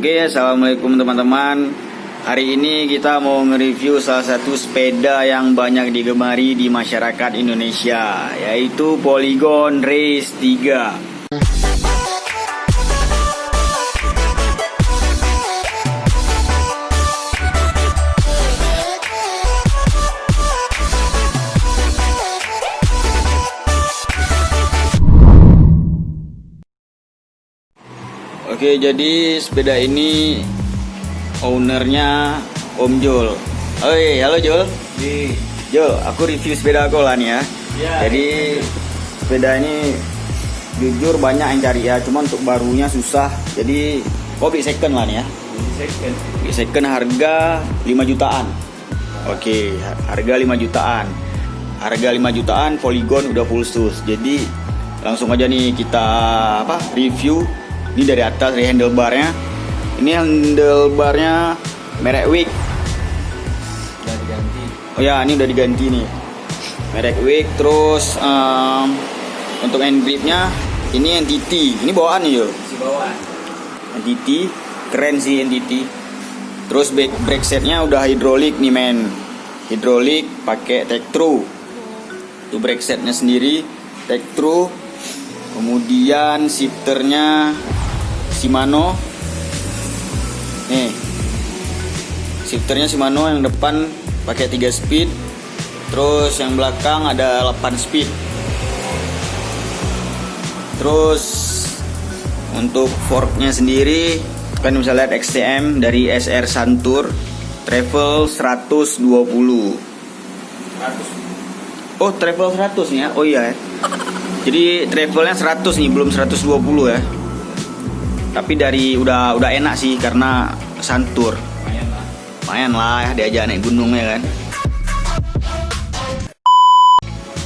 Oke, assalamualaikum teman-teman. Hari ini kita mau nge-review salah satu sepeda yang banyak digemari di masyarakat Indonesia, yaitu Polygon Race 3. Oke, jadi sepeda ini ownernya Om Jul. Oi, halo Jul. Jul, aku review sepeda aku lah nih ya. Jadi sepeda ini jujur banyak yang cari ya, cuman untuk barunya susah. Jadi beli second lah nih ya. Beli second harga 5 jutaan. Oke, harga 5 jutaan. Harga 5 jutaan Polygon udah full sus. Jadi langsung aja nih kita review. Ini dari atas, dari handlebarnya. Ini handlebarnya merek Wick. Udah diganti. Oh ya, ini udah diganti nih. Merek Wick. Terus untuk hand gripnya ini NTT. Ini bawaan nih yo. Si bawaan. NTT, keren sih NTT. Terus brake setnya udah hidrolik nih men. Hidrolik pakai Tektro. Itu brake setnya sendiri Tektro. Kemudian shifternya Shimano. Nih. Shifternya Shimano yang depan pakai 3 speed. Terus yang belakang ada 8 speed. Terus untuk forknya sendiri kan bisa lihat XTM dari SR Santur Travel 120. Oh, Travel 100 nih ya. Oh iya ya. Jadi travelnya 100 nih, belum 120 ya. Tapi dari udah enak sih karena Santur. Lumayan lah ya, diajak naik gunung ya kan.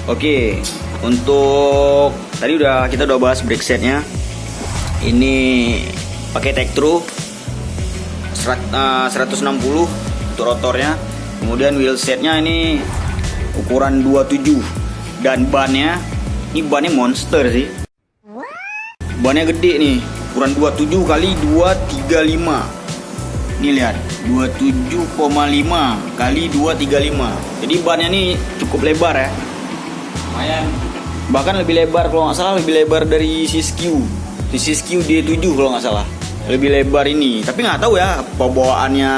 Oke, untuk tadi kita udah bahas brake setnya. Ini pakai Tektro 160 untuk rotornya. Kemudian wheel setnya ini ukuran 27 dan bannya ini bannya monster sih. Bannya gede nih, ukuran 27 kali 235. Nih lihat, 27,5 kali 235. Jadi bannya nih cukup lebar ya. Lumayan. Bahkan lebih lebar, kalau nggak salah lebih lebar dari Siskiyou. Siskiyou D7 kalau nggak salah. Lebih lebar ini. Tapi nggak tahu ya, bawaannya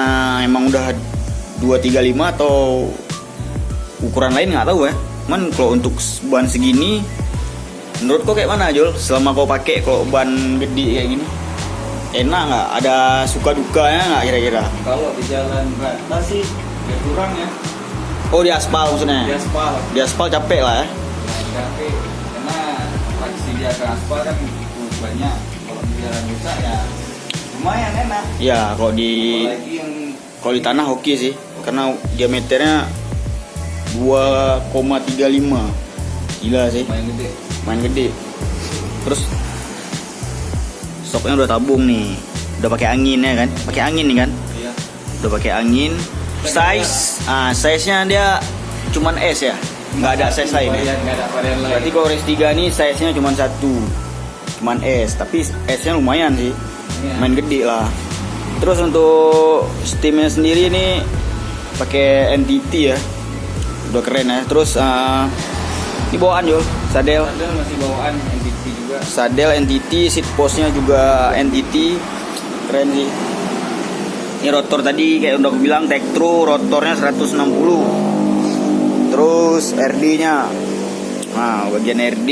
emang udah 235 atau ukuran lain nggak tahu ya. Cuman kalau untuk ban segini, menurut kau kayak mana Jul? Selama kau pakai kalau ban gede kayak gini, enak nggak? Ada suka dukanya nggak kira-kira? Kalau di jalan rata sih ya kurang ya. Oh, di aspal maksudnya? Di aspal. Di aspal capek lah ya. Tapi karena traksi di atas aspal kan cukup banyak. Kalau di jalan rusak ya lumayan enak. Ya, kalau Apalagi yang di tanah oke sih, karena diameternya 2,35. Gila sih. Main gede. Terus stoknya udah tabung nih. Udah pakai angin ya kan? Pakai angin nih kan? Iya. Udah pakai angin. Size-nya dia cuman S ya. Nggak ada size lain. Nggak ada varian lain. Berarti kalau Race 3 nih size-nya cuman satu. Cuman S, tapi S-nya lumayan sih. Iya. Main gede lah. Terus untuk steamnya sendiri ini pakai NTT ya. Udah keren ya. Terus ini bawaan Jul, sadel masih bawaan NTT juga. Sadel NTT, seat postnya juga NTT. Keren sih. Ini rotor tadi kayak udah aku bilang Tektro, rotornya 160. Terus RD-nya. Nah, bagian RD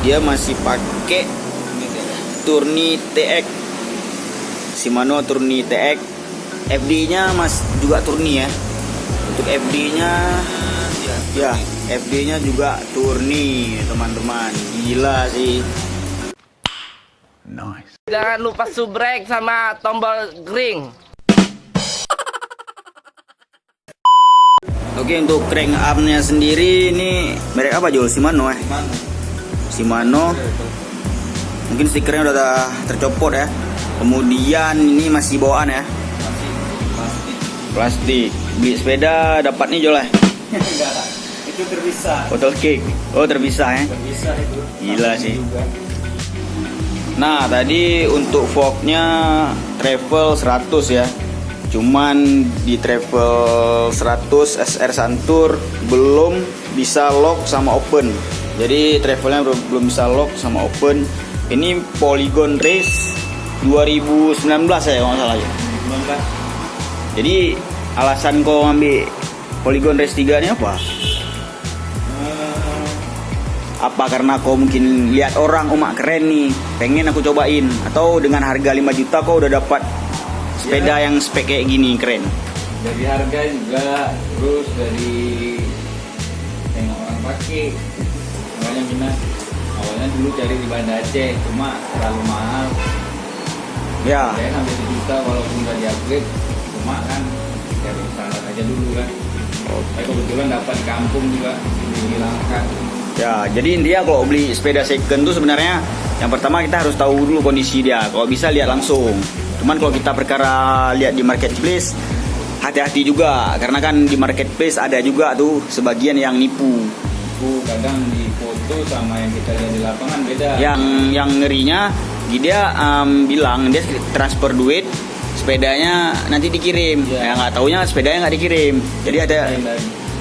dia masih pakai Tourney TX. Shimano Tourney TX. FD-nya juga Tourney ya. Untuk FD-nya ya, FD-nya juga Tourney, teman-teman. Gila sih. Nice. Jangan lupa subrek sama tombol green. Oke, untuk crank arm-nya sendiri ini merek apa Jul? Shimano ya? Shimano. Mungkin stikernya udah tercopot ya. Kemudian ini masih bawaan ya. Masih Plastik. Beli sepeda dapat nih Jul ya? enggak. Itu terpisah. Botol cake. Oh, terpisah ya. Terpisah itu. Gila sih. Juga. Nah, tadi untuk forknya travel 100 ya. Cuman di travel 100 SR Santur belum bisa lock sama open. Jadi travelnya belum bisa lock sama open. Ini Polygon Race 2019 ya kalau nggak salah ya. 19. Jadi alasan kau ambil Polygon Race 3 ini apa? Apa karena kau mungkin lihat orang, oh mak keren nih, pengen aku cobain, atau dengan harga 5 juta kau udah dapat sepeda yang spek kayak gini keren? Dari harga juga, terus dari tengok orang pakai. Makanya gimana? Awalnya dulu cari di Banda Aceh, cuma terlalu mahal. Ya. Saya sampai 1 juta walaupun udah di-upgrade, cuma kan cari standar aja dulu kan. Saya kebetulan dapat di kampung juga, dihilangkan. Ya, jadi intinya kalau beli sepeda second tuh sebenarnya yang pertama kita harus tahu dulu kondisi dia. Kalau bisa lihat langsung. Cuman kalau kita perkara lihat di marketplace, hati-hati juga karena kan di marketplace ada juga tuh sebagian yang nipu. Kadang di foto sama yang kita lihat di lapangan beda. Yang ngerinya dia bilang dia transfer duit, sepedanya nanti dikirim. Ya nggak taunya sepedanya nggak dikirim. Jadi ada.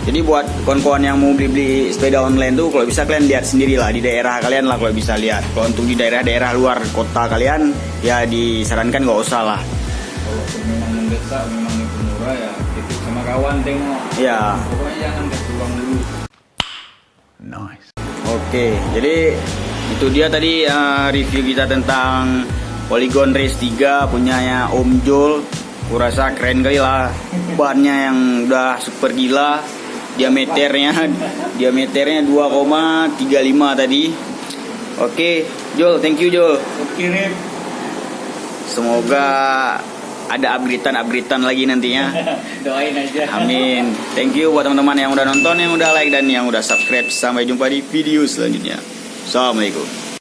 Jadi buat kawan-kawan yang mau beli sepeda online tuh kalau bisa kalian lihat sendiri lah di daerah kalian lah kalau bisa lihat. Kalau untuk di daerah-daerah luar kota kalian ya disarankan nggak usah lah. Kalau memang mendesak, memang itu murah ya titip sama kawan tengok. Ya. Pokoknya jangan kasih uang dulu. Nice. Oke, jadi itu dia tadi review kita tentang Polygon Race 3 punyanya Om Jol. Kurasa keren kali lah. Bannya yang udah super gila. Diameternya 2,35 tadi. Oke, Jol, thank you Jol. Kirim. Semoga ada upgradean lagi nantinya. Doain aja. Amin. Thank you buat teman-teman yang udah nonton, yang udah like dan yang udah subscribe. Sampai jumpa di video selanjutnya. Assalamualaikum.